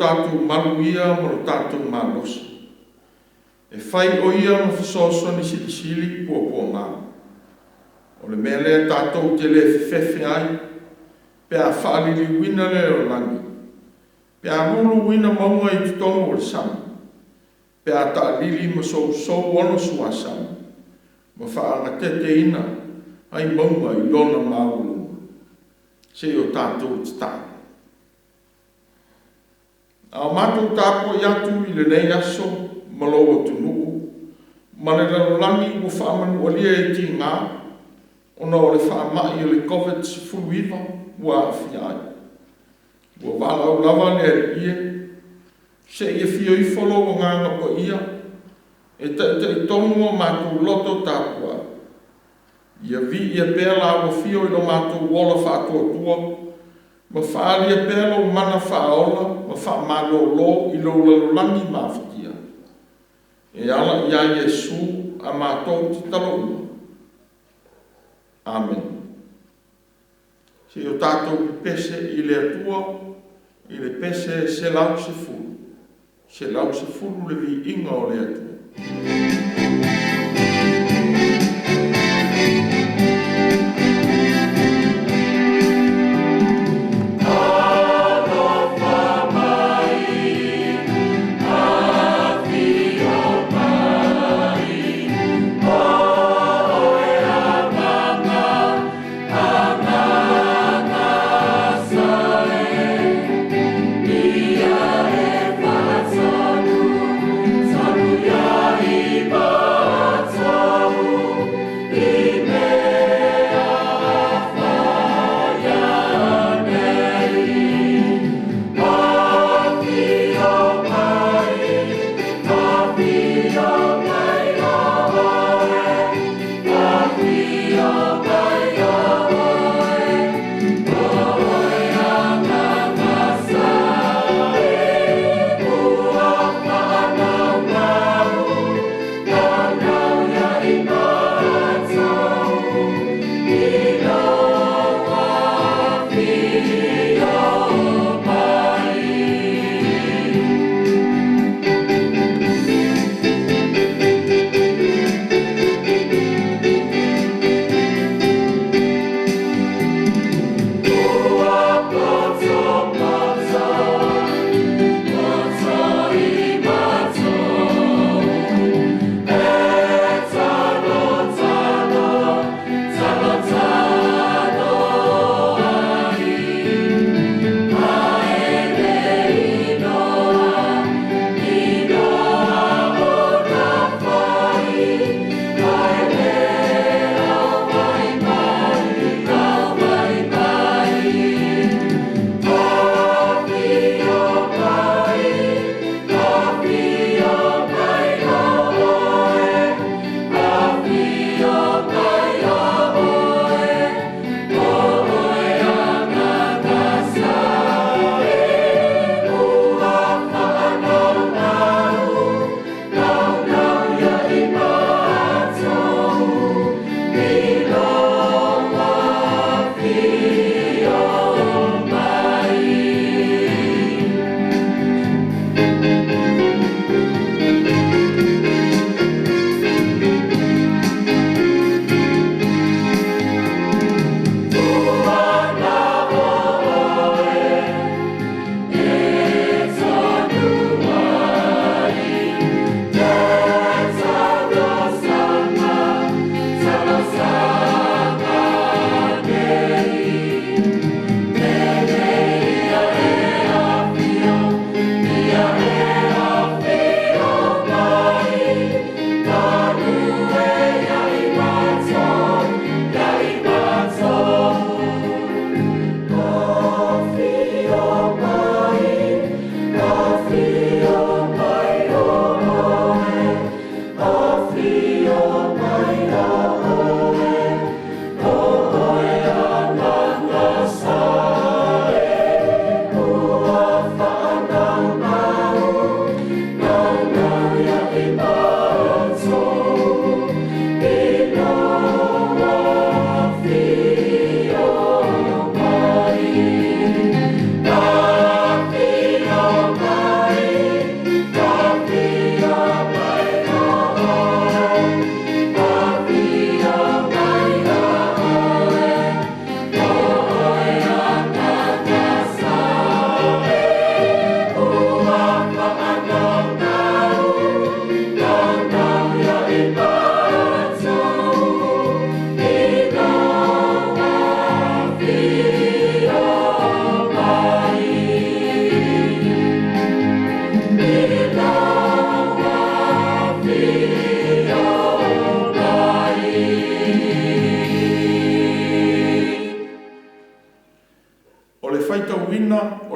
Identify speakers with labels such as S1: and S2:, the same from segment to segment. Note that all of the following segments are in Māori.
S1: tātou malu ia ma lo tātou malosa. E whai o ia ma whasoso ni sili pua ngā. O le mea lea tātou te le whiwhewhi ai, pe a whaalili wina le o langi. Pe a rulu wina maunga i tutongo o le sama. Pe a ta'alili ma sou ono sua sama. Ma whaanga tete ina, ai maunga i lona maulunga. Se o tātou te tātou. A mātou tāpo i atu i le nei aso, maloa tunuu, ma le lalangi o whaamanu o lia e ti ngā, ona o le whaamai o le COVID-19 ua awhi ai. Ua wala o lava le ia, se ia fio i wholo o nganga po ia, e i tonu o mātou loto tāpua. Ia vi ia pēla o fio i lo mātou wola whātua tua, ma whaalia pēla o mana whaola, ma whaamalo lo i lo lalangi mawhitia. E ala ia Yesu a mātou te taloua. Amen. Se o tātou pese i le atua, i le pese se lau se fulu. Se lau se fulu le vi inga o le atua.
S2: Ia e whaasanu, sanu ia i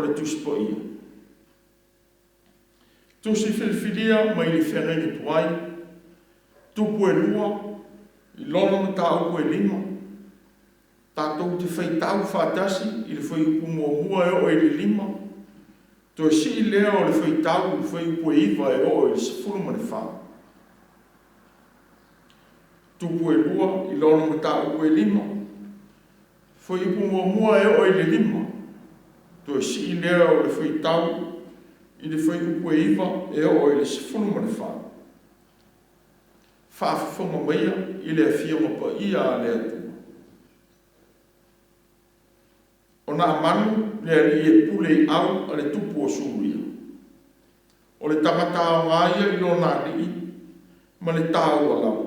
S1: le tusi po ia. Tusi whiwhiria mai le whenenga tuai, tupu e lua, i lono ma tā upu e lima, tātou te whaitau whātasi i le whai upu mua e o e le lima, to e si i lea o le whaitau i le whai upu e iwa e o e le sifuru ma le whā. Tupu e lua, i lono ma tā upu e lima, whai upu mua e o e le lima, to e si i lea o le whaitau i le whai upu e iwa e o e le sifuru ma le whā. Whawhawhonga meia i le whionga pa ia a le atu. O nā manu le ali e pule i au a le tupu o suria. O le tamata o ngāia i lo nā li ma le tāu a lau.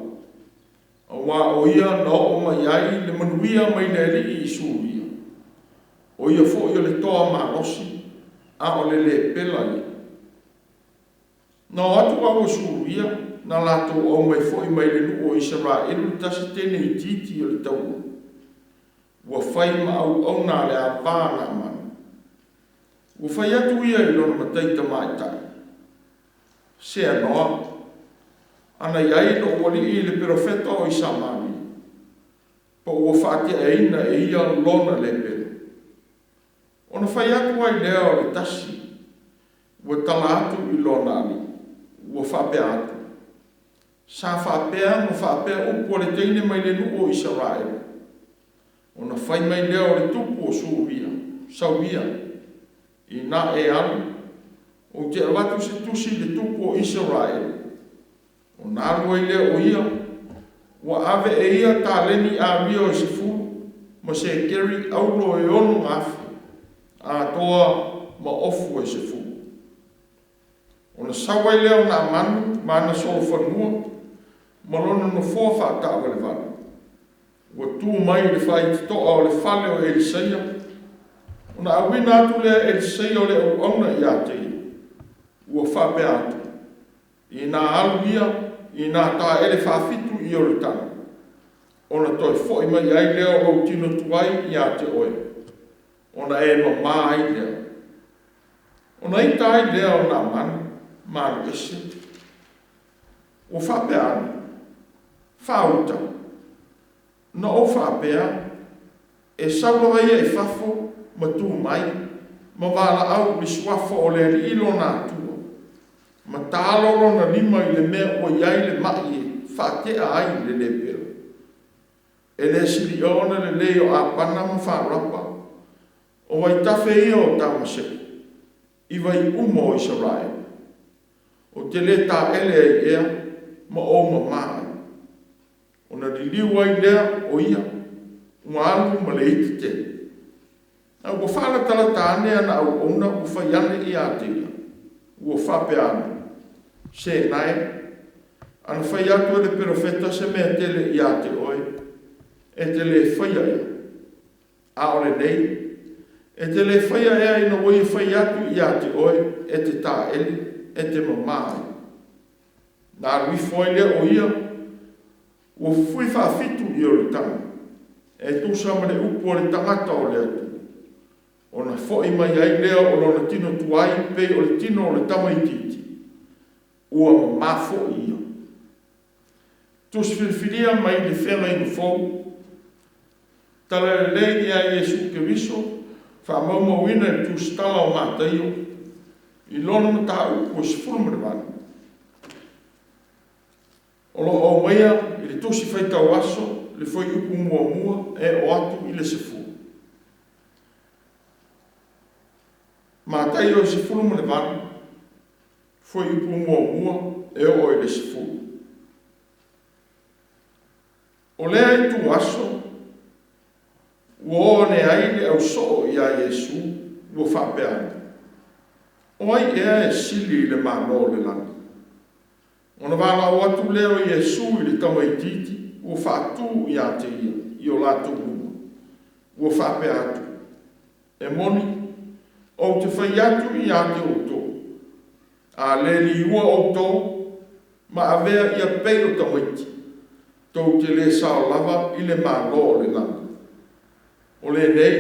S1: O wā o ia na o mai ai le manuia mai le ali i suria. O ia fo i le toa marosi a o le pela ia. Nā atu a o suria na lato o mai fo i mai le nu o Israelu tasi tene i titi o le tau. Ua whai ma au nā le a pāna manu. Ua whai atu ia i lona mataita mai tai. Se anoa, ana iai lo wali i le profeta o Isamani. Pa ua whaatia e ina e ia lona le pere. Ona whai atu ai lea o le tasi. Ua tala atu i lona ali. Ua whapea atu. Sa whapea mo whapea upo le teine mai le nu o Israelu. Ona whai mai lea o le tupu o Suria, Sauria, i nā e alu, o te awatu se tusi le tupu o Israel. O nā rua i lea o ia, wa ave e ia tā leni a ria o se fulu, ma se keri aulo e onu ngafi, a toa ma ofu e se fulu. Ona sawai lea o nā manu, ma na solo whanua, ma lona no fōwha tā wale wale. Ua tū mai le whai te toa o le whale o Elisaia. Ona awina atu lea Elisaia o le auna i ate i. Ua whape atu. I nā alu ia, i nā tā ele whawhitu i o le tana. Ona toi fo i mai ai lea o au tino tuai i ate oe. Ona e ma ai lea. Ona i tai lea o nā manu, manu ese. Ua whape anu. Whauta. Na o whapea, e saurawa ia e whafo, ma tū mai, ma wala au mi swafo o le ilo nā tua. Ma tāloro na lima i le mea o iai le mai e whatea ai le pera. E le sili ona le leo a pana ma wharapa, o wai tawhe ia o tamasek, i wai umo o Israel. O te le tā ele ai ea, ma o ma mai. Ona li liu ai lea o ia, ua alu ma le iti te. A ua whala tala tāne ana au ona u whaiane i ate ia. Ua whape anu. Se nai, ana whai atu e le profeta se mea tele i ate oe, e te le whaia ia. A ole nei, e te le whaia ea ina oi whai atu i ate oe, e te tā ele, e te mamai. Nā ruifoi lea o ia, ua fui whawhitu i o le tanga. E tūsa ma le upu o le tangata o le atu. O na fo i mai ai lea o lona tino tuai pei o le tino o le tamaititi. Ua mafo i ia. Tus whiwhiria mai le whenga i mfou. Tala le lei a Jesu Keriso, wha wina i tus tala o mātaio, i lona ma tā upu o sifurumarawana. O lo o maia, i le tusi whaitau aso, le whai upu mua e o atu i le sefu. Mātai o sefulu ma le vanu, whai upu mua e o i le sefu. O lea i tu aso, ua o ne ai le au so i a Jesu, ua whapeana. O ai ea e sili i le mano le lani. Ona wala o atu leo i Jesu i le tamaititi, ua whaatu i ate ia, i o latu luma. Ua whape atu. E moni, o te whai atu i ate o tō. A le li ua o tō, ma avea i a pei o tamaiti. Tau te le sao lava i le malo o le lana. O le nei,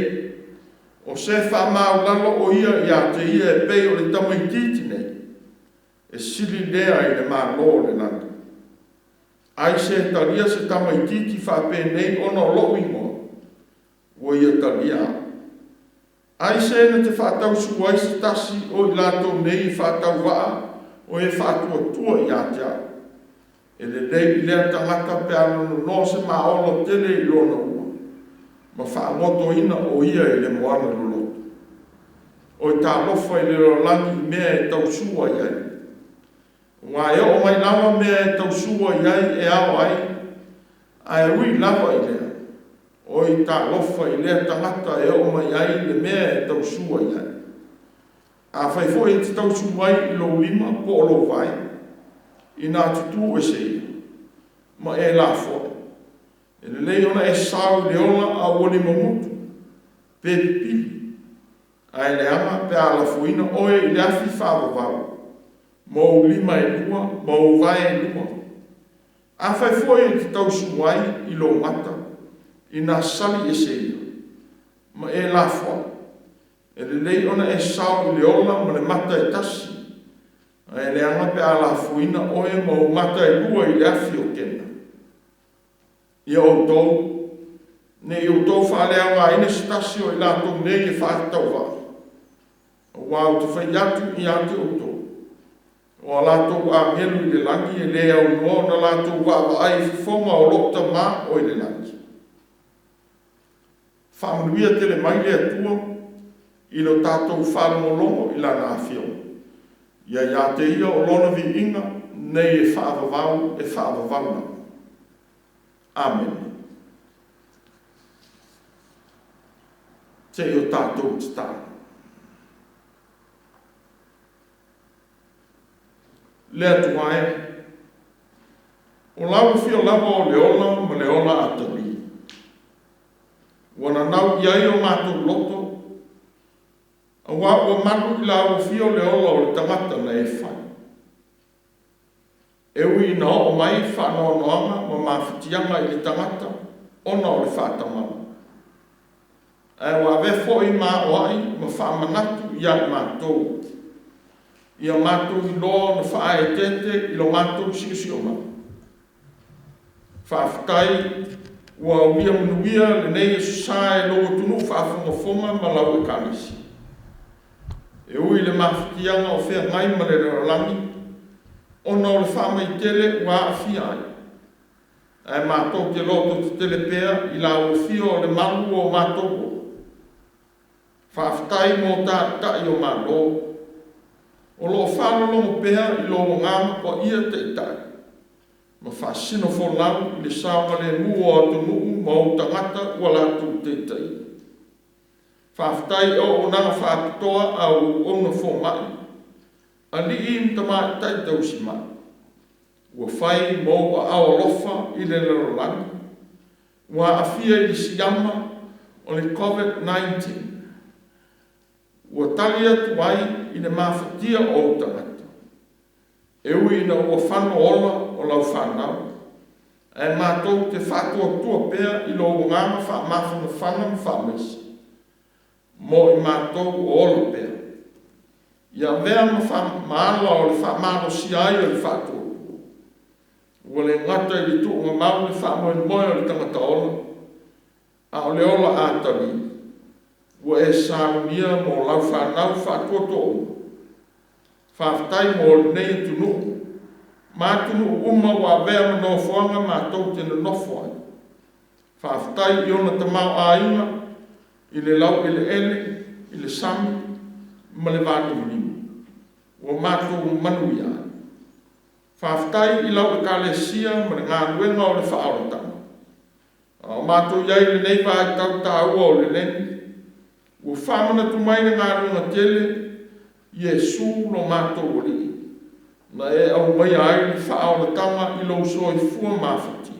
S1: O se whamaulalo o ia i a te ia e pei o le tamaititi nei. E sili lea i le mālo le nana. Ai se talia se tamaititi whape nei ono lo ingoa. O ia talia. Ai se na te whatau suai se tasi o i lato nei whatau waa o e whatua tua i a te au. E le lei lea tangata pe anu no se maolo tele i lona ua. Ma whaangoto ina o ia i le moana loloto. O i tā lofa i le rolangi mea e tau sua i ai. Ngā e o mai lawa mea e tau sua i ai e au ai. A e ui lawa i lea. O i tā lofa i lea tangata e o mai ai le mea e tau sua i ai. A whaifo e te tau sua i lo lima po o lo vai. I nā tutu e se ia. Ma e la fo. E le lei ona e sau le ona a wali mamutu. Pe pili. A e le ama pe ala fuina oe i le afi whawawau. Mou lima e lua, mou vai e lua. A whai foi e te tau suai i lo mata. I nā sali e se ia. Ma e la fo. E le lei ona e sau i le ola ma le mata e tasi. A e le ama pe ala fuina oe mou mata e lua i le afi o kena. Ia o tau, ne i o tau whaalea ngā ine stasi o i lātou nei e whaatau wā. O wāu te whai atu i ate o tau. O a lātou a melu i le langi e lea o noa na lātou wā ai whonga o lokta mā o i le langi. Whamanuia te le mai le atua i lo tātou whaalongolongo i lana awhio. Ia ia te ia o lona vi inga nei e whaavavau e whaavavauna. Amen. Te o tātou te tā. Lea tuae. O lau fio lava o leola ma leola atali. Wana nau iai o mātou loto. A wā o manu i lau fio leola o le tangata na e whai. E ui na o mai whanau noanga ma mawhitianga i le tangata ona o le whatamana. E wā wefo i mā oai ma whamanatu i ai mātou. Ia mātou i loa na wha e tete i lo mātou siosioma. Whawhitai ua uia manuia le nei e susae loa tunu whaafonga ma lau e kanisi. E ui le mawhitianga o whea ngai ma le ralangi ona o le whamai tele wā a fia ai. E mātou te loto te telepea i la o fio o le malu o mātou o. Whawhitai mō tātai o mātou. O lo whanonongo pēha i lo ngāma po ia te itai. Ma whasino wholau i le sāma le mua o atu nuu ma o tangata ua lātou te itai. Whawhitai o nanga whāpitoa au ona whomai. A li im tamai tai tausi mai. Ua whai mō a awalofa i le larolangi. Ua awhia i le siyama o le COVID-19. Ua tali atu ai i le mawhatia o tangata. E ui na ua whano ola o lau whanau. E mātou te whatua tua pēr i lo ngāma whamawhana whanam whamesi. Mō i mātou o ola pēr. Ia vea maala o le whamaro si ai o le whatua tua. Ua le ngata i le tuunga mau le whamau i moe o le tangata ola. A o le ola ātari. Ua e saunia mō lau whanau whatua tōu. Whawhitai mō nei tunu. Mātunu uma wa vea mano whanga mātou tena nofo ai. Whawhitai i ona tamau āinga, i le lau i le ele, i le sami, ma le vātu lima. Ua mātou manu i ai. Whawhitai i lau i kālesia, ma le ngā ruenga o le whaoratanga. O mātou iai le nei vāi tau tāua o le leni. Ua whamana tu mai ngā runga tele, Iesu lo mātou ori. Na e au mai ai li whaau le tanga i lo soi fua mawhati.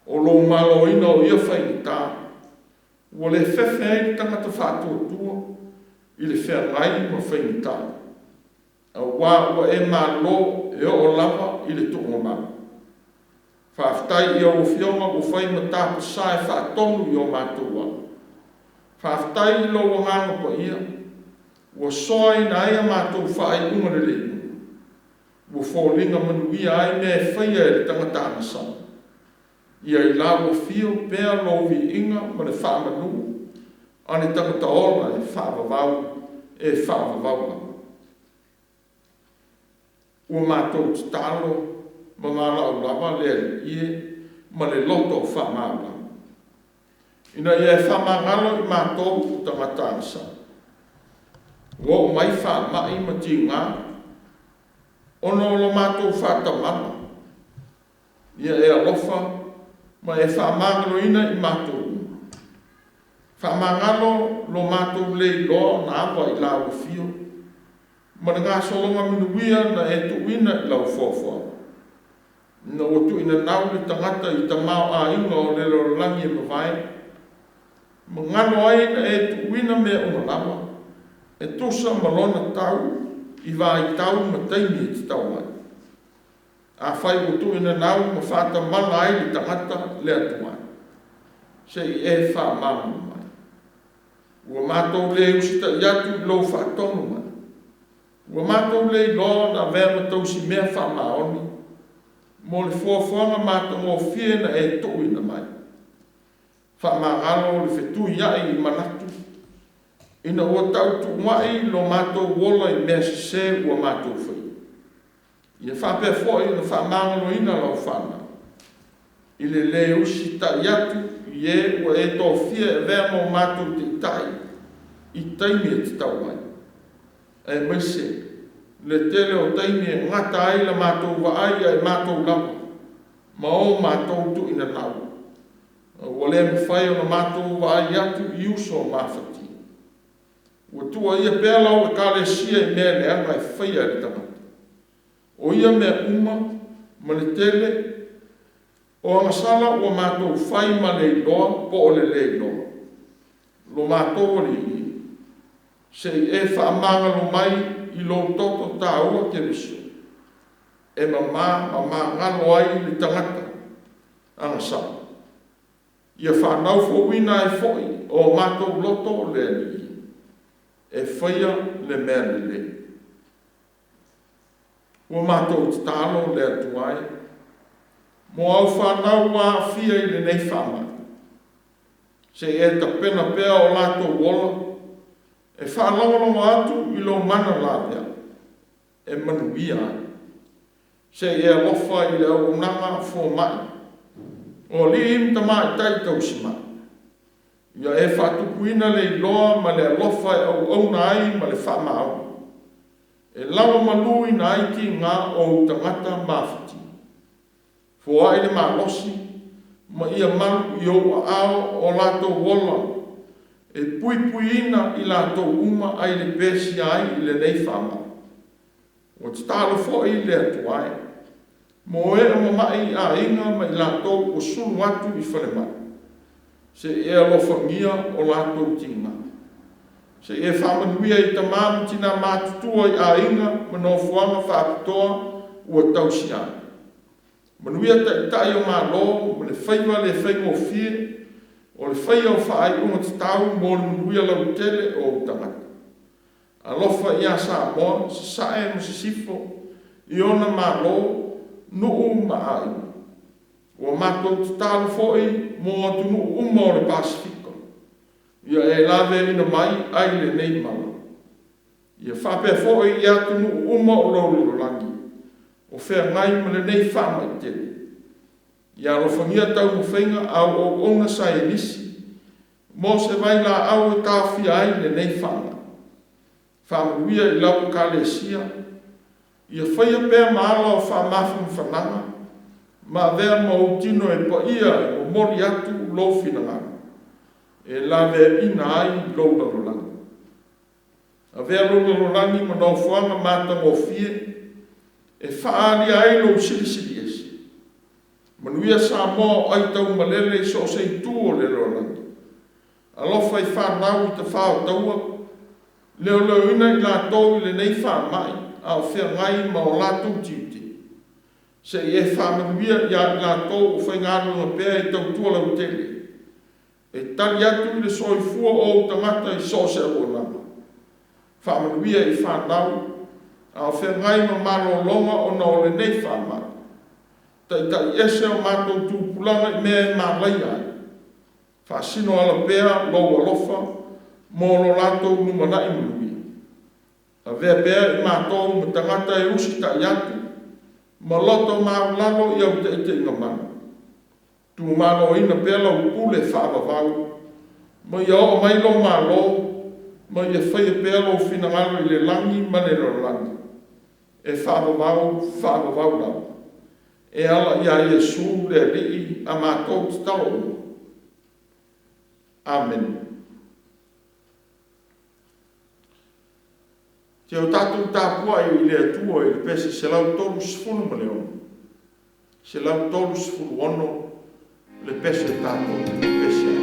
S1: O lo malo ina o ia whai ni tā. Ua le whewhe ai tangata whātua tua, i le whea ngai ma whai ni tā. A wā ua e malo e o lava i le tuonga mau. Whawhitai i o whionga o whai ma tāpa sae whaatonu i o mātou wā. whaftai lo o nganga pa ia, ua soa ina ai a mātou whaai unga le lei. Ua fōlinga manuia ai mea e whaia e le tangata anasana. Ia I la ua fio pēr lo vi inga ma le whaamanu, ane tangata ola e whaavavau la. Ua mātou te talo ma mālau lava le ie ma le loto whaamau. Ina ia e whamangalo I mātou tangata anasana. Wo mai whaamai ma ti ngā, ono lo mātou whātamana. Ia e alofa, ma e whaamangalo ina I mātou. Whaamangalo lo mātou lei loa na awa I lau fio. Ma ngā solonga minuia na e tuina I lau fōwha. Na o tuina nau le tangata I tamau a inga o le langi e mawai. Ma ngano ai na e tuina mea umalawa. E tosa malona tau I vai tau ma taimi te tau mai. A whai o tuina nau ma whata mana ai le tangata le atu mai. Se e wha mamu mai. Ua mātou le usita I atu lo whatonu mai. Ua mātou le lo na vea matau si mea wha maoni. Mo le fuafuanga mātou o fie na e tuina mai. Wha maangalo le whetu iai I manatu. Ina ua tau tu mai lo mātou wola I mea se ua mātou whai. Ia whapea fwoi na whamangalo ina lau whana. I le usi ta iatu I e ua e tō fia e vea mō mātou te tai I taimi e te tau mai. E maise, le tele o taimi e ngata ai la mātou wa ai e mātou lawa. Ma o mātou tu ina nau. Ua le me whai o na mātou wa ai atu I uso mawhati. Ua tua ia pēlau e kālesia I mea le anga e whaia le tangata. O ia mea uma, ma le tele, o angasala ua mātou whai ma le iloa, po o le iloa. Lo mātou o le I. Se e whaamangalo mai I lo toto tā ua ke riso. E ma ngalo ai le tangata, angasala. Ia whanau fōwina e fōi, o mātou loto le I. E whaia le mea le le. Ua mātou te tālo le atu ai. Mo au whanau a fia I le nei whamai. Se e ta pena pea o lātou wola. E whanaualonga atu I lo mana lāpea. E manuia ai. Se e alofa I le au unanga fō mai. O li im tamai tai tau si mai. Ia e whatupuina le iloa ma le alofa e au auna ai ma le whamau. E lawa malui na ai ki ngā o tangata mawhiti. Fua ai le malosi, ma ia malu I o ao o lato wola. E puipuina I lato uma ai le pesi ai I le nei whamau. O te tālo fo I le atu ai. Mo e mai a inga ma I lato o sulu atu I whare mai. Se e alofangia o lātou tina. Se e whamanuia I tamamu tina mātutua I a inga mano fuanga whāpitoa ua tausi ai. Manuia tai o mā lō, ma le whaiwa le whaingo fie, o le whaia o whaai unga te tau mō le manuia lau tele o tangata. Alofa I a sa moa, sa sae mo se sifo, I ona mā lō, nuu ma ai. Ua mātou te tālu fōi mō atunu uma o le Pasifika. Ia e lawe ina mai ai le nei mala. Ia whapea fōi I atunu uma o lauriro langi. O whea ngai ma le nei whamai tele. Ia rofangia tau mo whenga au o ona sai nisi. Mō se vai la au e tāwhi ai le nei whamai. Whamaruia I lau kālesia. Ia whaia pēr maala o whamafam whananga. Ma vea ma utino e pa ia o mori atu lo finangana. E la vea ina ai lo larolangi. A vea lo larolangi ma no fuanga mata mo fie. E whaari ai lo siri esi. Manuia sa mo ai tau malele so se tu o le larolangi. Alofa I whanau I te whao taua. Leo ina I la tau le nei wha mai. A o whea ngai ma o la tau tiuti. Se e whamanuia ia la tō o whaingāru na pēr I tau tua lau tele. e tali atu i le soifua o tangata i so se o lama. Whamanuia i whanau, a whengai ma malolonga o na ole nei whamai. Tai ese o mātou tūpulanga i mea i mālai ai. Whasino ala pēa, loa lofa, mō lo lātou numana i munui. A vea pēa i mātou ma tangata e usi tai atu, ma loto maulalo i au te ite inga mana. Tu malo ina pēa lau pule whaavavau, ma ia o mai lo malo, ma ia whaia pēa lau finangalo i le langi manero langi. E whaavavau lau. E ala ia Iesu le rii a mātou te talo. Amen. Te o tātou tāpua i le atua i le pese se lau tolu sifunu ma leo. Se lau tolu sifunu ono le pese tātou le pese.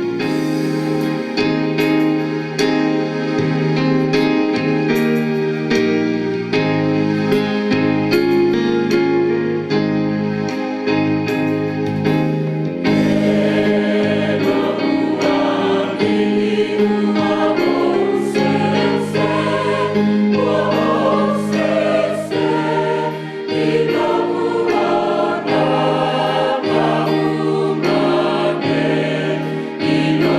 S2: Ino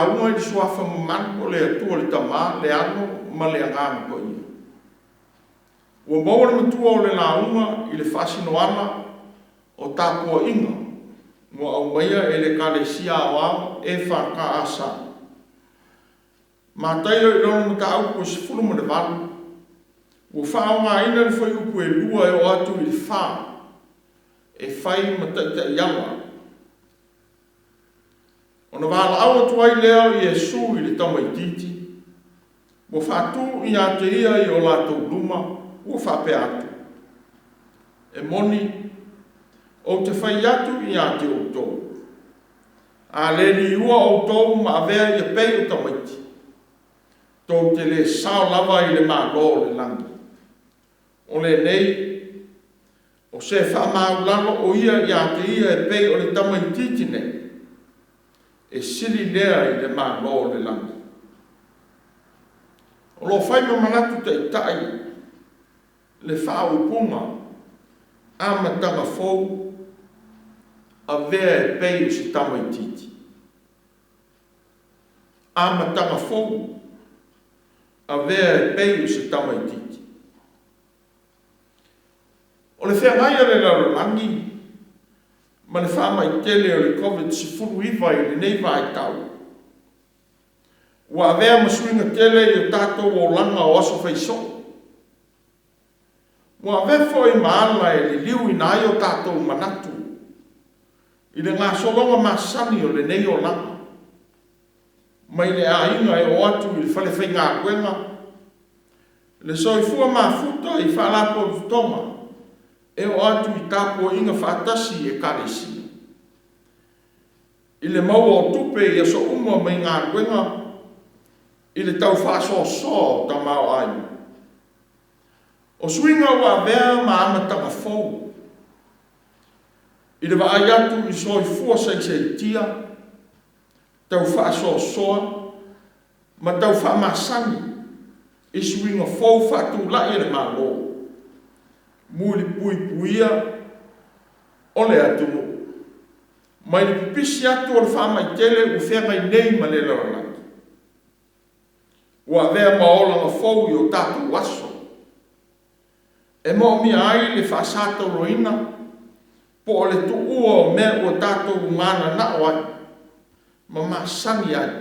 S1: aunga i le suafa mamanu o le atua le tamā, le ano ma le anganga ko ia. Ua maua le matua o le launga i le fasinoana o tāpua inga, mua au maia e le kalesia awao e whaka asa. Mātai o i rono mata au ko sifuru ma le walu, ua whao ngā ina le whai upu e lua e o atu i le wha, e whai mataita i ala. Ona wala awa tuai leo i Yesu i le tamaititi, ua whatu i ate ia i o lātou luma, ua whape atu. E moni, o te whai atu i ate o tōu. A le li ua o tōu ma avea i a pei o tamaiti. Tōu te le sao lava i le maa lō le langi. O le nei, o se wha maa ulano o ia i ate ia e pei o le tamaititi nei. E sili lea i le maa lō le langi. O lo whai ma manatu te itai, le whao upunga, a matanga fōu, a vea e pei o si tamaititi. A matanga fōu, a vea e pei o si tamaititi. O le whea ngai ale la langi, ma le whama i tele o le COVID-19 iwa i le nei vai tau. Ua avea masuinga tele i o tātou o langa o aso whaiso. Ua avea fo i maala e le liu i nai o tātou manatu. I le ngā solonga masani o le nei o langa. Mai le a inga e o atu i le whale whai ngā kuenga. Le soifua mafuta i whalapo o vutonga. E o atu i tāpua inga whātasi e karesi. I le maua o tupe i aso umua mai ngā kuenga, i le tau whāso so ta mau ai. O suinga wa vea ma amatanga fōu. I le wa ai atu i soi fua sei tia, tau whāso soa, ma tau whamasani, i suinga fōu whātu lai le mā lō. Muli pui puia, o le atu no. Mai le pipisi atu o le whamai tele u whengai nei ma le laranaki. Ua vea maola ma fōu i o tātu waso. E mo mi ai le whasata roina, po o le tu ua o mea o tātu umana na oai, ma masani ai.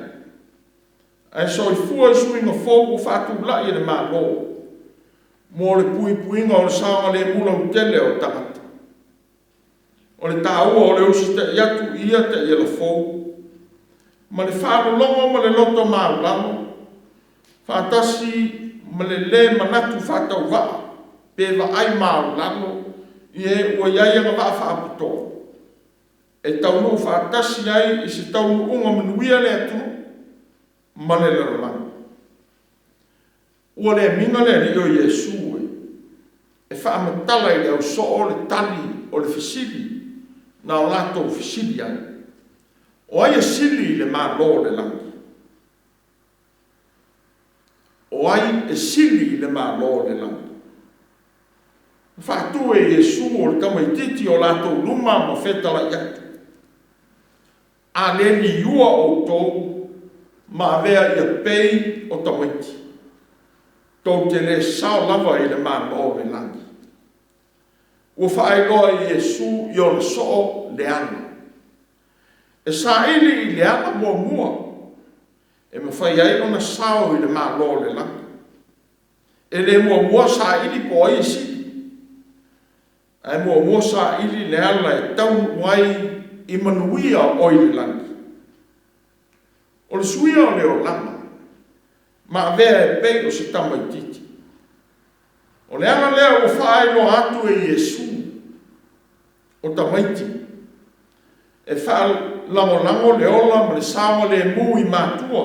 S1: Ai so i fua i suinga fōu u whātu lai le mā lō. Mo le pui puinga o le saonga le mula u tele o tangata. O le tāua o le usi te iatu ia te ia la fōu. Ma le whāro longo ma le loto maulano. Whātasi ma le manatu whātau waa. Pe wa ai maulano i e ua iaianga waa whāputo. E taunu whātasi ai i se taunu unga manuia le atu ma le larangi. Ua le minga le li o Yesu e whaamatala i le au so o le tali o le fisili na o lato fisili ai. O ai e sili le mā lō le langi. O ai e sili le mā lō le langi. Whātu e Yesu o le tamaititi o lato luma ma whetala i atu. A le li ua o tōu ma vea i a pei o tamaiti. Tau te le sao lava i le mā lō le langi. Ua whae loa i Yesu i o le soo le ana. E sa ili i le ana mua mua. E me whai ai ona sao i le mā lō le langi. E le mua mua sa ili po ai si. E mua mua sa ili le ala e tau wai i manuia o i le langi. O le suia o le o lama. Ma vea e pei o se tamaititi. O le ana lea o whae no atu e Yesu o tamaiti. E whae lango le ola ma le sawa le mu i mātua.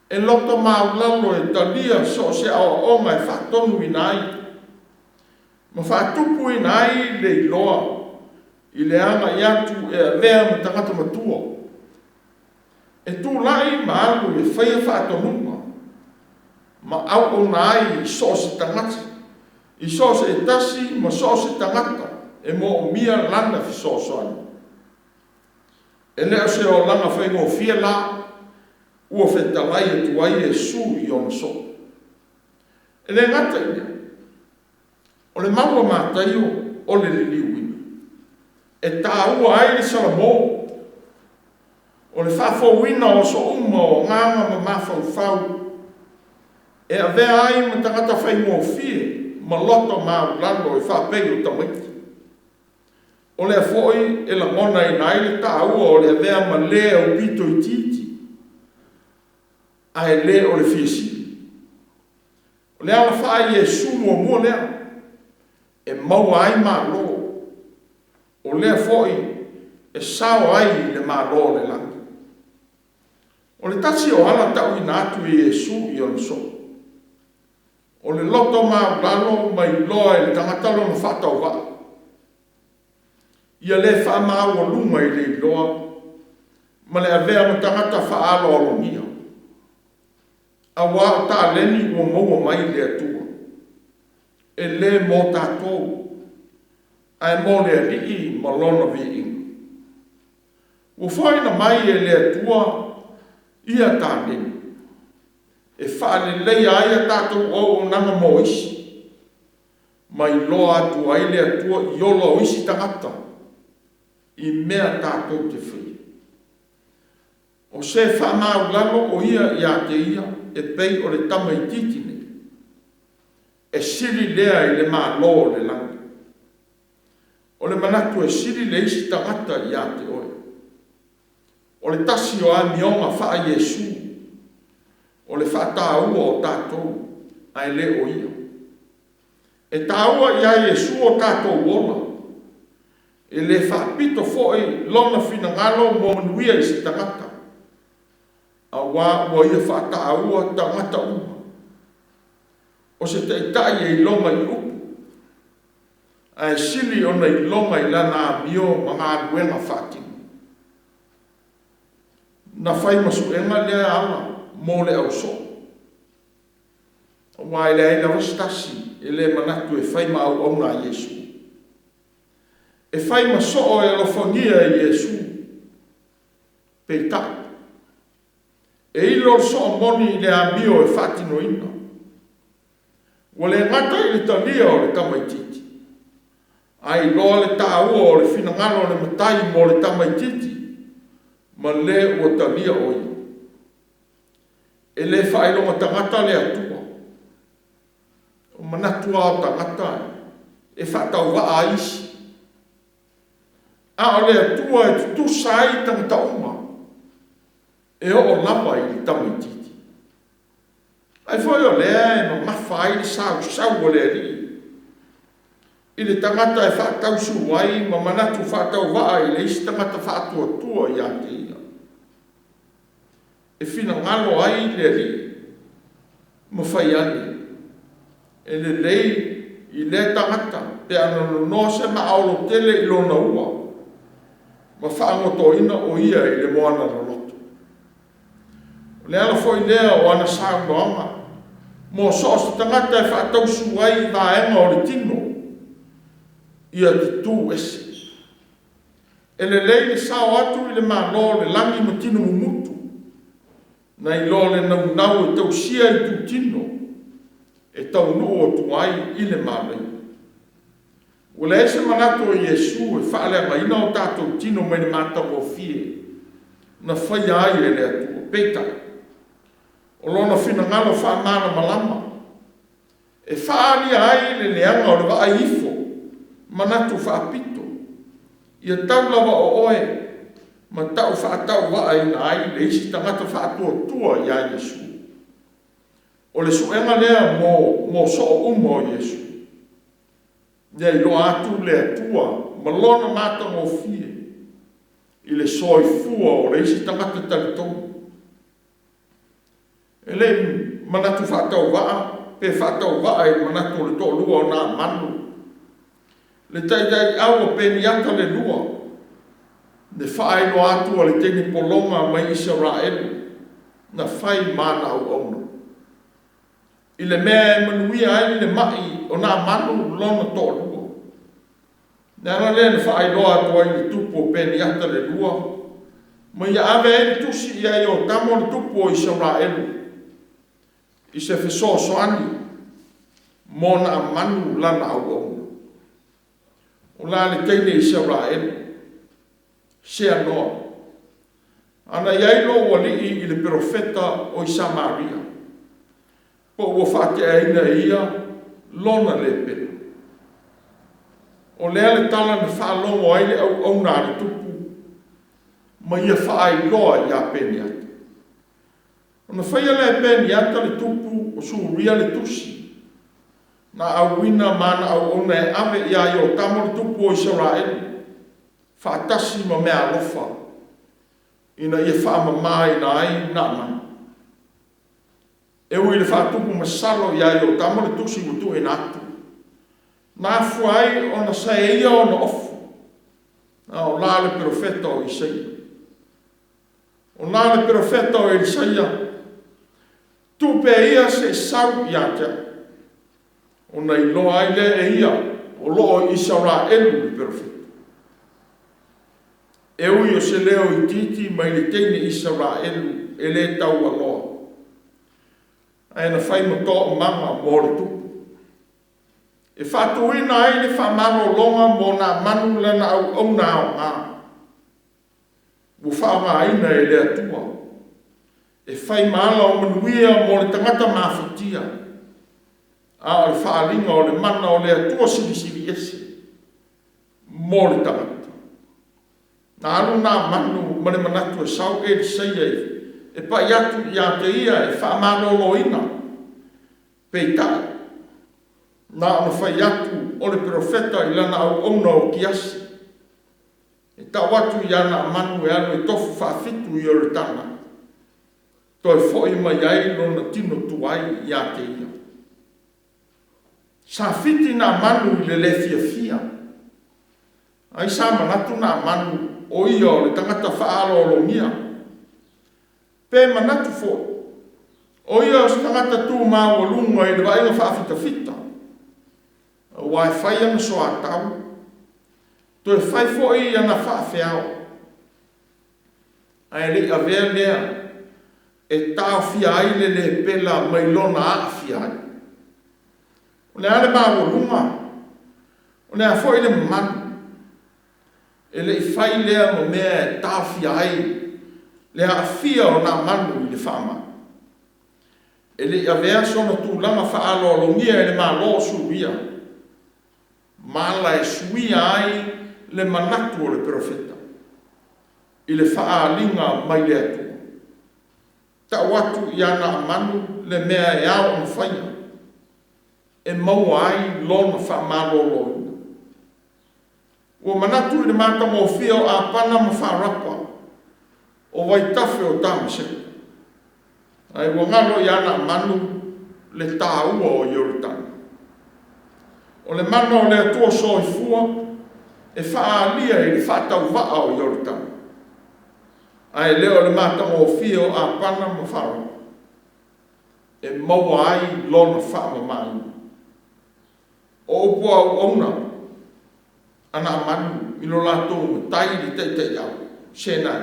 S1: E loto maulalo e talia so se awa onga e whaatonu i nai. Ma whaatupu i nai le iloa i le anga i atu e vea ma tangata matua. E tū lai ma alu e whaia whaatonunga. Ma au o nai i so se tangata. I so se e tasi ma so se tangata. E mo o mia lana fi so soani. E lea se o langa whaingofia la, ua whetalai atu ai e su I ona so. E le ngata ina, o le maua mātai o le liliuina. E tā ua ai le salamo, o le whawhauina o so uma o nganga ma mawhauwhau. E a vea ai ma tangata whaingofia, ma loto ma lando e whapei o tamaiti. O le foi e la ngona I nai le tāua o le vea ma lea o pito I titi. A e le o le fiesi. O le ala wha Iesu mua lea. E maua ai ma lo. O le foi e sao ai le ma lo le langi. O le tasi o ala tau ina atu Iesu I ona so. O le loto ma lalo mai loa e le tangatalo na whatau wa. Ia le wha maa ua lunga I le loa, ma le avea ma tangata wha alo alongia. A wā tā leni ua maua mai le atua. E le mō tātou, ai mō le alii ma lona vi inga. Ua whaina mai e le atua, ia tā leni. E wha le leia ai a tātou o nanga mō isi. Mai loa atu ai le atua I ola o isi tangata. I mea tātou te whi. O se whamau lalo o ia I a te ia, e pei o le tama I titine. E siri lea I le maa loo le langi. O le manatu e siri le isi tangata I a te oe. O le tasi o a mionga wha Iesu. O le wha tāua o tātou, ai le o ia. E tāua I a Iesu o tātou wola. E le whapito fo'i lona whina ngalo mo manuia I se tangata. A wā ua ia whata aua tangata uma. O se teitai e ilonga I upu. A e sili ona ilonga I lana mio mga aluenga whatinga. Na whai masuenga lea ala mo le au so. O wā e le aina rastasi e le manatu e whai mau ona Iesu. E whai maso e alofangia I Iesu. Pei ta. E ilo so moni le amio e whatino ina. Wa le ngata I le talia o le tamaititi. Ai loa le tāua o le whinangalo le matai mo le tamaititi. Ma le ua talia o ia. E le whailonga tangata le atua. O manatua o tangata e whatau wa a isi. A o le atua e tutusa ai tangata uma. E o lapa I le tamaititi. Ai foi o lea e ma mawha ai le sau o le ri. I le tangata e whatau suwai ma manatu whatau wa I le isi tangata whatua tua I a te ia. E whina ngalo ai le ri. Ma whai ane. E le lei I le tangata. Pe ano no se ma aolo tele I lona ua. Ma whaangoto ina o ia I le moana roloto. Le ala foi lea o ana sao noanga. Mo soos tangata e whaatau suai vaenga o le tino. Ia te tū ese. E le lei le sao atu I le malo le langi ma tino mumutu. Na I lo le nau e tau sia I tu tino. E tau nuu o tuai I le malai. O le ese manatu o Iesu e whaale maina o tātou tino mai le mātau o fie. Na whai ai e le atu o peita. O lona whina ngalo whaamana malama. E whaani ai le leanga o le wa ifo. Manatu whaapito. Ia tau lawa o oe. Ma tau whaatau wa ina ai le isi tangata whaatua tua I a Iesu. O le suenga lea mo so umo o Iesu. Ia I lo atu le atua, ma lona mata mo fie. I le soi fua o le isi tangata talitonu. E le manatu whaatau waa, pe whaatau waa e manatu le to lua o nā manu. Le tai aua pe ni ata le lua. Ne whae no atu le teni polonga mai Israel. Na whai mana au ono. I le mea e manuia ai le mai o nā manu lona to lua. Nā le whae loa atu ai le tupu o pe ni ata le lua. Ma ia ave e tusi ia i o tamo le tupu o Israelu. I se fesoasoani mo na amanu lana auauna. O la le teine Israelu. Se anoa. Ana iai lo wali i le profeta o Samaria. Po ua whaatea ia lona le pena. O lea le tala na whaalongo aile au nā le tupu. Ma ia whaai loa ia peni ata. Ona whaia le peni ata le tupu o suria le tusi. Na auina mana au ona e ave ia i o tamo le tupu o Israel. Whaatasi ma mea alofa. Ina ia whaamamai na ai na mana. E ui le whaatupu masalo ia i o tamo le tusi utu e natu. Nā fuai ona sa e ia ona ofu. Na o la le profeta o Isaia. O la le profeta o Isaia. Tupe ia se sau ia te. O na iloa aile e ia. O loo Israelu le profeta. E ui o se leo i titi mai le teine Israelu e le tau aloa. Aina whai mato manga mo le tupu. E whatuina ai le whamaro longa mo nā manu lana au nā o ngā. Wu whaanga aina e lea tua. E whai maala o manuia mo le tangata mawhitia. A o le whaalinga o le mana o lea tua siri ese. Mo le tangata. Nā alu nā manu ma le manatu e sau e seia e pa iatu i a te ia e whaamaro loina. Peitai. Nā ona whai atu o le profeta i lana au ona o kiasi. E tau atu i ana manu e anu e tofu whaafitu i o le tana. Toi fo i mai ai lona tino tuai i a te ia. Sa fiti nā manu i le le fia. Ai sa manatu nā manu o ia o le tangata whaalo o longia. Pe manatu fo. O ia o se tangata tū mā o lunga i le vaenga whaafita. Wai whai ana so a tau. Toi whai fo i ana whaafeao. Ai le a vea lea. E tau fia aile le pela mai lona a fia ai. O le ale maa o lunga. O le a fo i le manu. E le i whai lea mo mea e tau fia ai. Le a fia o na manu i le whaama. E le a vea sona tū lama whaalo o longia e le maa lo suria. Mala e suia ai le manatu o le profeta. I le whaalinga mai le atua. Ta watu i ana amanu le mea e ao na whaia. E maua ai lona whaamalo loina. Ua manatu i le mata mo fio a pana ma whaarapa. O waitafe o tamaseka. Ai ua ngalo i ana amanu le tāua o Yorutan. O le mana o le atua soifua e whaalia i le whaatau waa o Yorutan. Ai leo le mata o fio a pana ma whara. E maua ai lona whaama mai. O upo au ona. Ana amanu ilo lato me tai di te iau. Senai.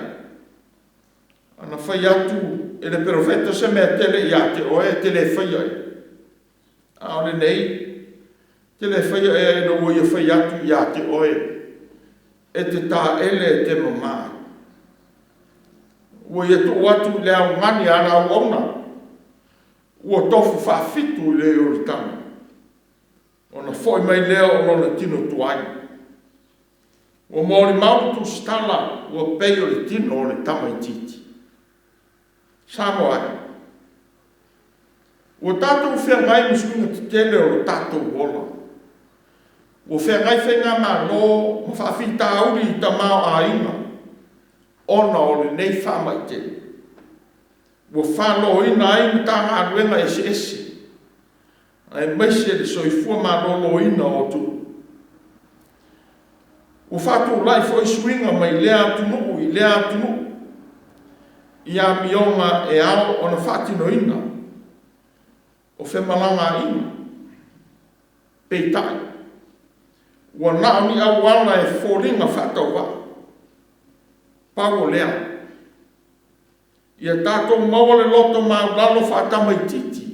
S1: Ana whai atu e le profeta se mea tele i ate oe tele whai ai. A ole nei. Tele whai e no ua ia whai atu i a te oe. E te tā ele e te mamā. Ua ia tu atu le au ngani ana au ona. Ua tofu whaafitu le o le tana. Ona whoi mai leo o lona tino tuai. Ua mōri mautu stala ua pei o le tino o le tamaititi. Samo ai. Ua tātou whea ngai musuinga te tele o le tātou wola. Ua whea ngai whenga mā lō ma whaafita auri i tamau a inga. Ona o le nei whamai te. Ua whalo ina ai mi tā ngā ruenga ese ese. Ai maise le soifua mā lolo ina o tu. Ua whātou lai fo i suinga mai lea tunu i lea tunu. Ia mionga e ao ona whaatino ina. O whemalanga ina. Peitai. Ua nao ni au ana e fōringa whātau wa. Pau lea. Ia tātou maua le loto maulalo whaatamaititi.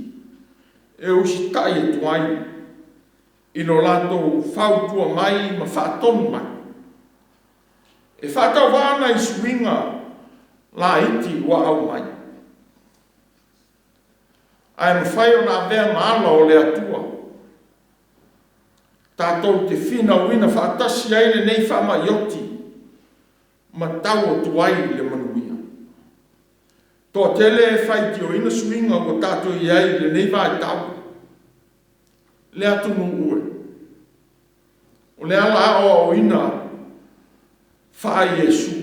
S1: E usi tai e tuai. Ino lato whautua mai ma whaatonu mai. E whaatau vāna i suinga la iti wa au mai. Ai ma whai o nā vea maala o le atua. Tātou te whina uina whaatasi aile nei whaama ioti. Ma tau o tuai le manuia. Tō tele e whai ti o ina suinga o tātou i ai le nei vai tau. Le atu no ue. O le ala o ina whai Jesu.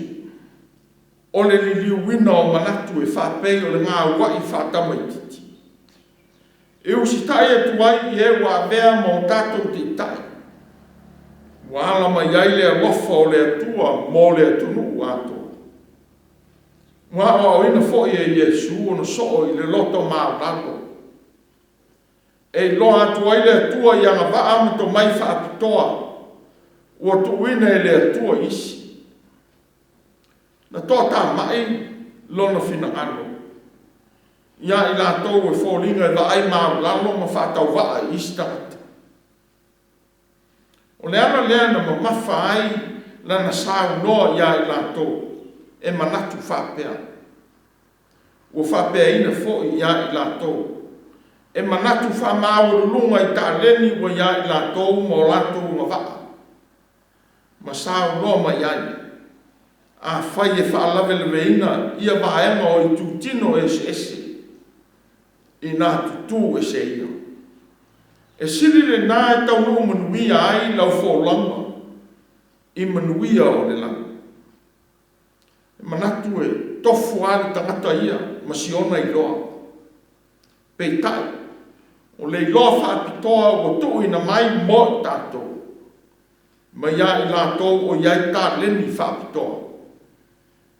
S1: O le liliu wina o manatu e whapei o le ngā wai whatamaititi. E usi tai e tuai i e wa vea mo tātou te tai. Wa ala mai ai le alofa o le atua mo le atunu ato. Wa o ina foi e Jesu o no so i le loto maulalo. E lo atu ai le atua i anga waa amato mai whaapitoa. Ua tuina e le atua isi. Na tō tā mai lona whina ano. Ia i la tau e fōlinga e vai maulalo ma whaatau waa isi tangata. O le ana lea na mamafa ai lana sau noa ia i la tau. E manatu whapea. Ua whapea ina fo ia i la tau. E manatu whamau lunga i tā leni wa ia i la tau mo la tau ma waa. Ma sau noa ma iai. A whai e whaalawelewe ina ia vaenga o i tūtino e se ese. I nā tutu e se ia. E siri le nā e tau nuu manuia ai lau fōlanga. I manuia o le langa. Manatu e tofu ali tangata ia, masiona i loa. Pei tai, o le loa whaapitoa o tuu ina mai mo tātou. Ma ia i lātou o iai tā leni whaapitoa.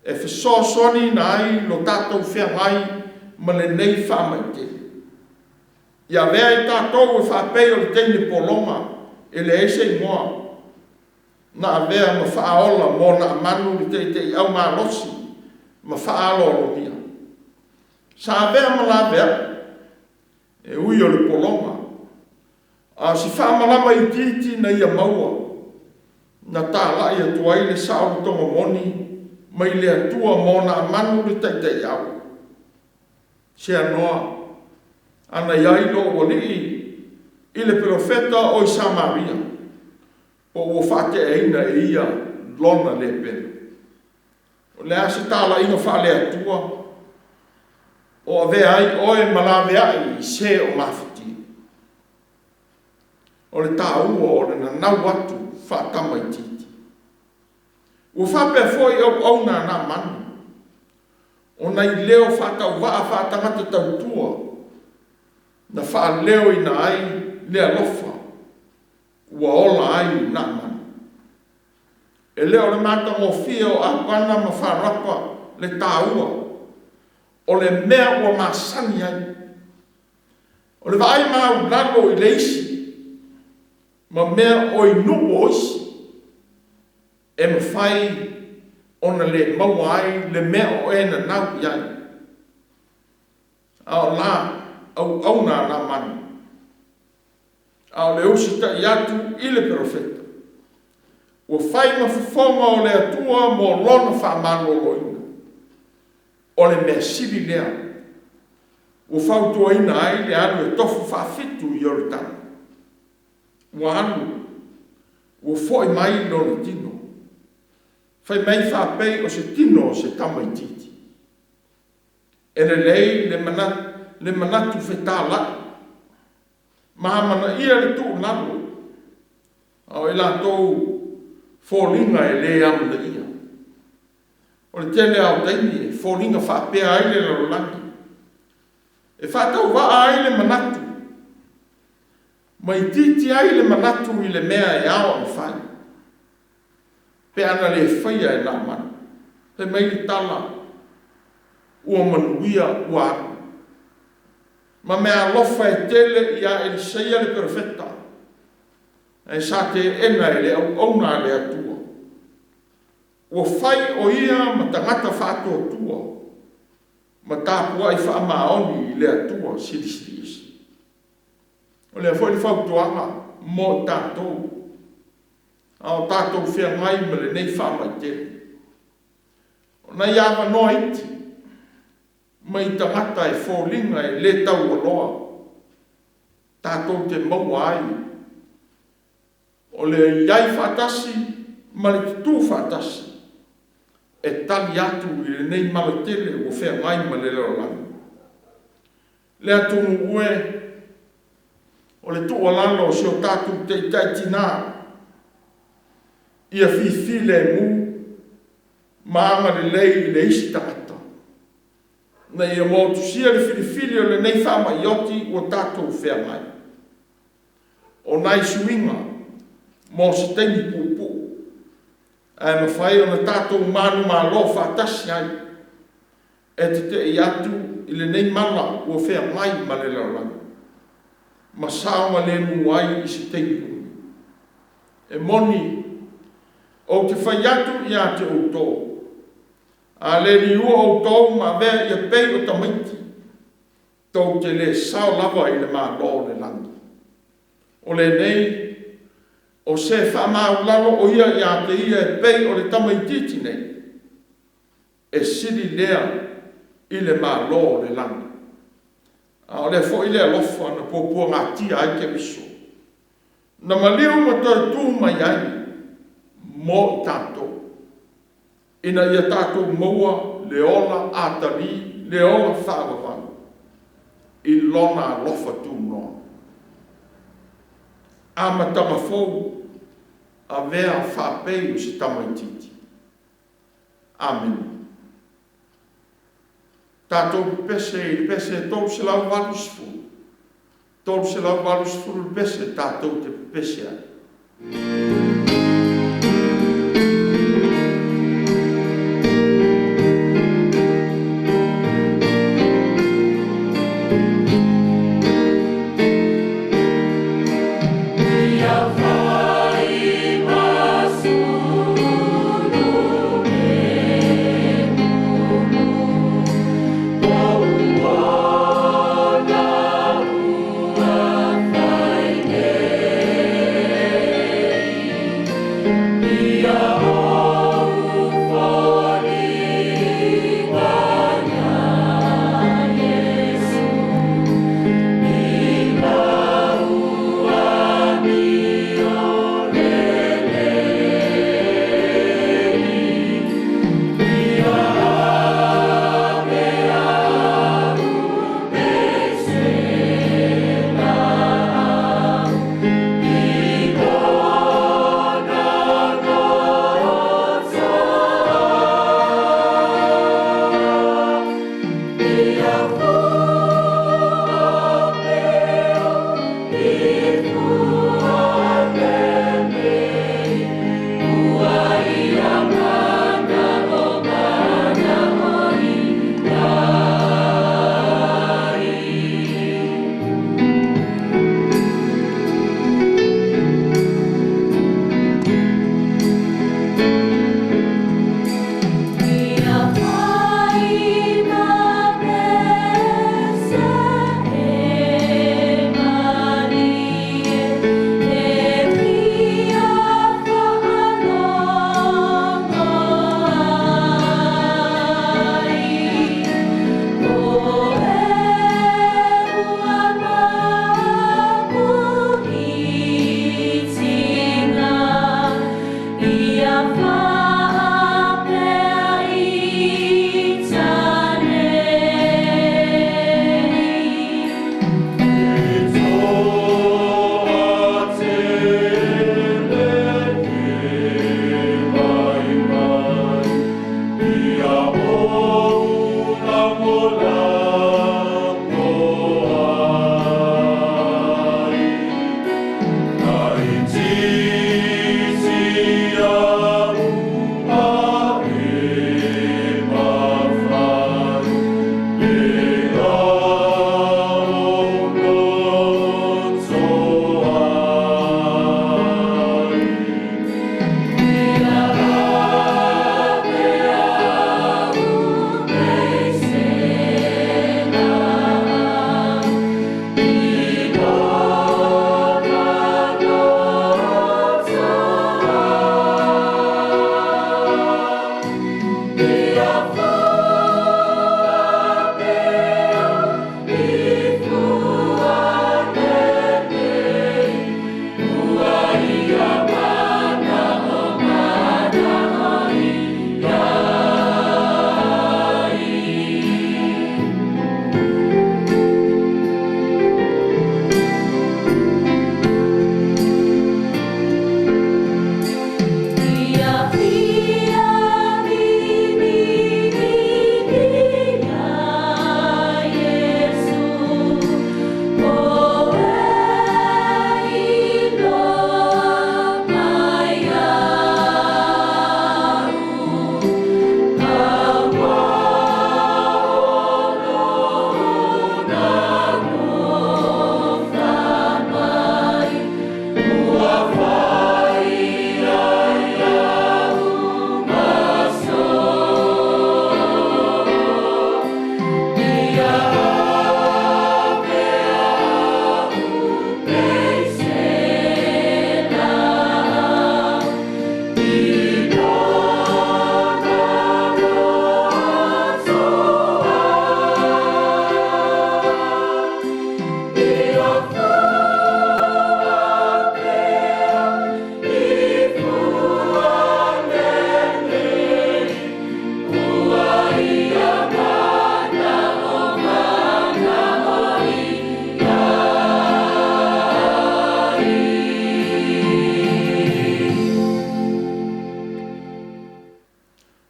S1: E whesosoni na ai lo tātou whea mai ma le nei whaamaite. Ia vea i tātou e whaapei o le teine polonga e le eise i moa. Na vea ma whaaola mo na manu li te i au ngā rosi ma whaalo mia. Sa vea ma la vea e ui o le polonga. A si whaamalama i titi na ia maua. Na tā lai atua i le sao tonga moni mai le atua mo na manu li te i au. Se anoa. Ana iai lo o li i le profeta o i Samaria. O o whate e ina e ia lona le pena. O le ase tāla ina whale atua. O a vea ai oe malawe ai i se o mawhiti. O le tā ua o le na nau atu whatama i titi. O whapea foi au na na manu. O nei leo whatau waa whatangata tau tua. Na wha leo ina ai lea lofa. Ua ola ai na manu. E leo le mata o fia o apana ma wharapa le tāua. O le mea ua masani ai. O le vai mau lalo i le isi. Ma mea o i nuo o isi. E ma whai ona le maua ai le mea o ena nau iai. Ao la, au na manu. Ao le usita i atu i le profeta. Ua whai ma whawhonga o le atua mo lona whamano loina. O le mea sivi lea. Ua whautua ina ai le anu e tofu whawhitu i oritana. Ua anu. Ua whoi mai lona tino. Whai mai whapei o se tino o se tamaititi. E le lei le manatu whetala. Mahamana ia le tuu nalo. Au e la tou fōlinga e le amna ia. O le tele au taini e fōlinga whapea ai le larolangi. E whatau waa ai le manatu. Mai titi ai le manatu i le mea e awa o whai. Pe ana le whaia e nā manu. Pe mai li tala. Ua manuia ua aku. Ma mea lofa e tele ia e seia le perfetta. E sa te ena e le au na le atua. Ua whai o ia ma tangata whato tua. ma tāpua i whaamaoni i le atua siri. O le foi le whautuanga mo tātou. Ao tātou whia ngai ma le nei whaamai te. O na iawa noa iti. Ma i tangata e fōlinga e le tau aloa. Tātou te maua ai. O le iai whatasi, ma le tutu whatasi. E tali atu i le nei malatele o whia ngai ma le leolani. Le atunu ue, o le tua lalo si o tātou te taitina. Ia fifile mu, maanga le lei le isi tangata. Na ia motu sia le filifili o le nei whama ioti o tātou whia ngai. O nai suinga, mo se tengi pupu. E ma whai o na tātou manu ma lo whatasi ai. E te i atu i le nei mala o whia ngai ma le lauranga. Ma saonga le nuai i se tengi pupu. E moni, o te whai atu i a te outou. A le riua outou ma vea i a pei o tamaiti. Tau te le sao lava i le maa lo le langa. O le nei, o se whamau lalo o ia i a te ia e pei o le tamaititi nei. E siri lea i le maa lo le langa. A o le fo i le alofa na pōpua ngā tia ai ke miso. Na maliu ma toi tū mai ai. Mo tātou. Ina ia tātou maua le ola ātari, le ola whāwawanga. I lona lofa tū noa. A matanga fōu, a vea whāpei o se tamaititi. Amen. Tātou pese i pese tōu se lau walusfuru. Tōu se lau walusfuru pese tātou te pese ai.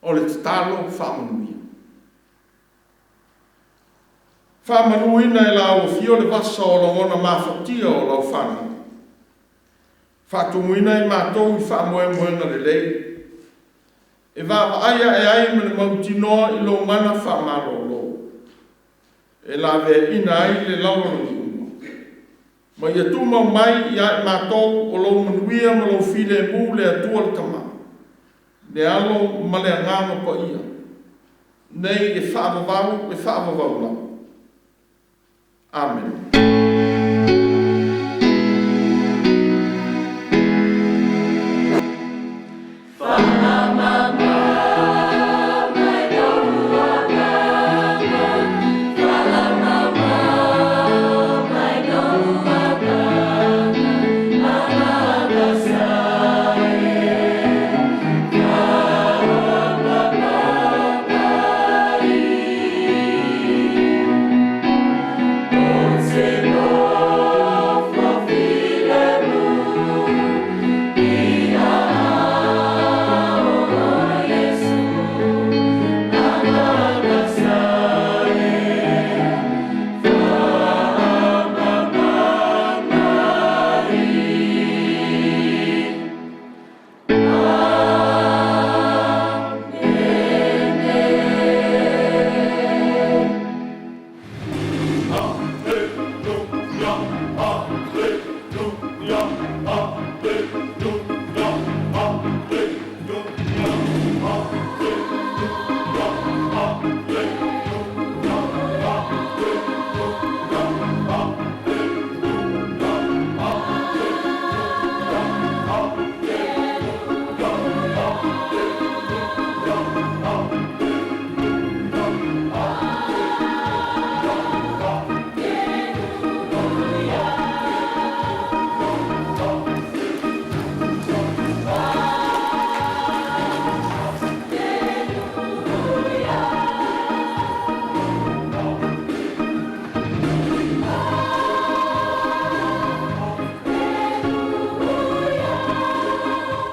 S1: o le tatalo whaamanuia. Whaamanuina e la o fio le vasa o la ngona mawhatia o lau whana. Whaatumuina i mātou i whaamoemoenga le lei. E wā aia e ai me le mautinoa i lo mana whaamarolo. E la vea ina ai le laura ni uma. Ma ia tuma mai i ai mātou o lo manuia ma lo file mu le atua le tama. Ne alo ma le angama pa ia. Nei e whaavavau la. Amen.